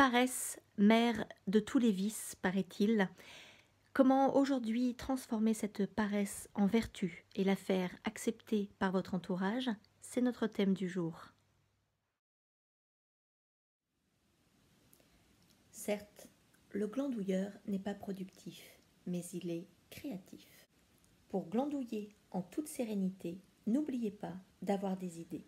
Paresse, mère de tous les vices, paraît-il. Comment aujourd'hui transformer cette paresse en vertu et la faire accepter par votre entourage, c'est notre thème du jour. Certes, le glandouilleur n'est pas productif, mais il est créatif. Pour glandouiller en toute sérénité, n'oubliez pas d'avoir des idées.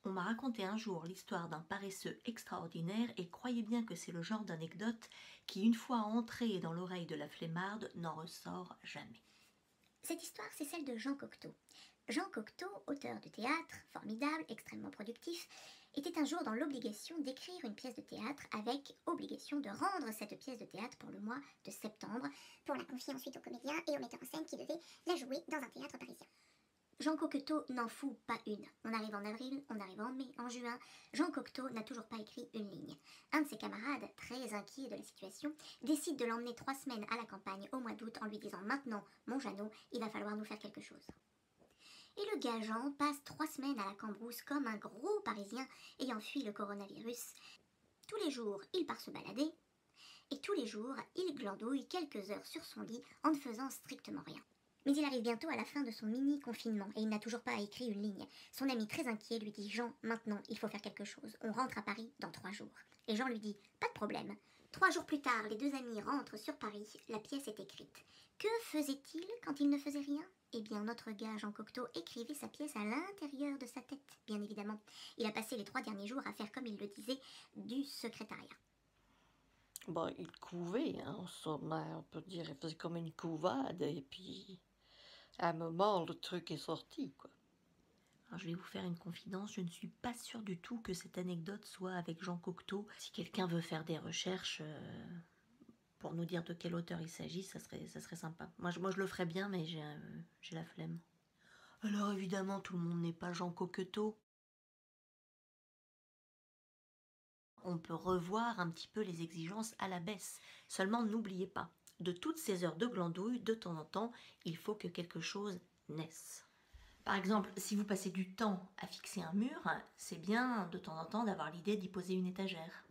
On m'a raconté un jour l'histoire d'un paresseux extraordinaire et croyez bien que c'est le genre d'anecdote qui, une fois entrée dans l'oreille de la flemmarde, n'en ressort jamais. Cette histoire, c'est celle de Jean Cocteau. Jean Cocteau, auteur de théâtre, formidable, extrêmement productif, était un jour dans l'obligation d'écrire une pièce de théâtre avec obligation de rendre cette pièce de théâtre pour le mois de septembre, pour la confier ensuite aux comédiens et aux metteurs en scène qui devaient la jouer dans un théâtre parisien. Jean Cocteau n'en fout pas une. On arrive en avril, on arrive en mai, en juin. Jean Cocteau n'a toujours pas écrit une ligne. Un de ses camarades, très inquiet de la situation, décide de l'emmener 3 semaines à la campagne au mois d'août en lui disant « Maintenant, mon Jeannot, il va falloir nous faire quelque chose ». Et le gars Jean passe 3 semaines à la Cambrousse comme un gros Parisien ayant fui le coronavirus. Tous les jours, il part se balader et tous les jours, il glandouille quelques heures sur son lit en ne faisant strictement rien. Mais il arrive bientôt à la fin de son mini-confinement et il n'a toujours pas écrit une ligne. Son ami très inquiet lui dit « Jean, maintenant, il faut faire quelque chose. On rentre à Paris dans 3 jours. » Et Jean lui dit « Pas de problème. » 3 jours plus tard, les 2 amis rentrent sur Paris. La pièce est écrite. Que faisait-il quand il ne faisait rien ? Eh bien, notre gars Jean Cocteau écrivait sa pièce à l'intérieur de sa tête, bien évidemment. Il a passé les 3 derniers jours à faire, comme il le disait, du secrétariat. Bon, il couvait, hein, en somme, on peut dire, il faisait comme une couvade, et puis, à un moment, le truc est sorti, quoi. Alors, je vais vous faire une confidence, je ne suis pas sûre du tout que cette anecdote soit avec Jean Cocteau. Si quelqu'un veut faire des recherches pour nous dire de quel auteur il s'agit, ça serait sympa. Moi, je le ferais bien, mais j'ai la flemme. Alors évidemment, tout le monde n'est pas Jean Cocteau. On peut revoir un petit peu les exigences à la baisse. Seulement, n'oubliez pas, de toutes ces heures de glandouille, de temps en temps, il faut que quelque chose naisse. Par exemple, si vous passez du temps à fixer un mur, c'est bien de temps en temps d'avoir l'idée d'y poser une étagère.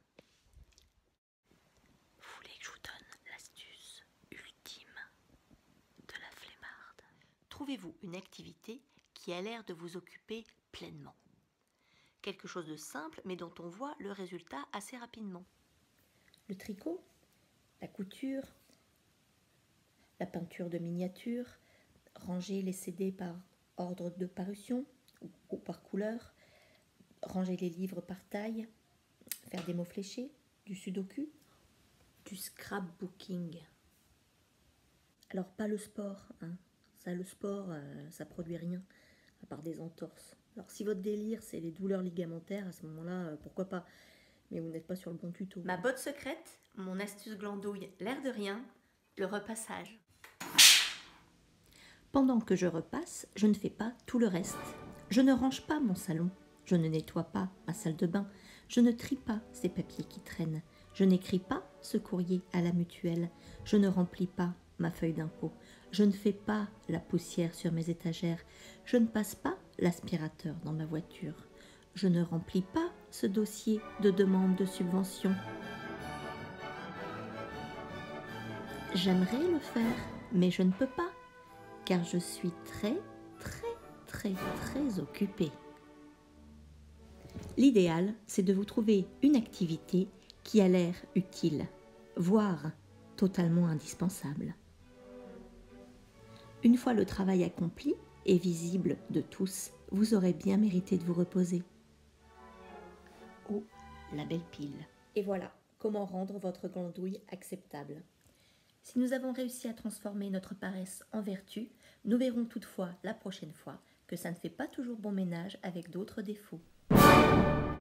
Vous voulez que je vous donne l'astuce ultime de la flemmarde ? Trouvez-vous une activité qui a l'air de vous occuper pleinement. Quelque chose de simple, mais dont on voit le résultat assez rapidement. Le tricot, la couture, la peinture de miniatures, ranger les CD par ordre de parution ou par couleur, ranger les livres par taille, faire des mots fléchés, du sudoku, du scrapbooking. Alors pas le sport, hein. Ça, le sport, ça produit rien, à part des entorses. Alors si votre délire c'est les douleurs ligamentaires, à ce moment-là, pourquoi pas, mais vous n'êtes pas sur le bon tuto. Ma botte secrète, mon astuce glandouille, l'air de rien, le repassage. Pendant que je repasse, je ne fais pas tout le reste. Je ne range pas mon salon, je ne nettoie pas ma salle de bain, je ne trie pas ces papiers qui traînent, je n'écris pas ce courrier à la mutuelle, je ne remplis pas ma feuille d'impôt, je ne fais pas la poussière sur mes étagères, je ne passe pas l'aspirateur dans ma voiture, je ne remplis pas ce dossier de demande de subvention. J'aimerais le faire, mais je ne peux pas, car je suis très occupée. L'idéal, c'est de vous trouver une activité qui a l'air utile, voire totalement indispensable. Une fois le travail accompli et visible de tous, vous aurez bien mérité de vous reposer. Oh, la belle pile. Et voilà, comment rendre votre glandouille acceptable. Si nous avons réussi à transformer notre paresse en vertu, nous verrons toutefois la prochaine fois que ça ne fait pas toujours bon ménage avec d'autres défauts.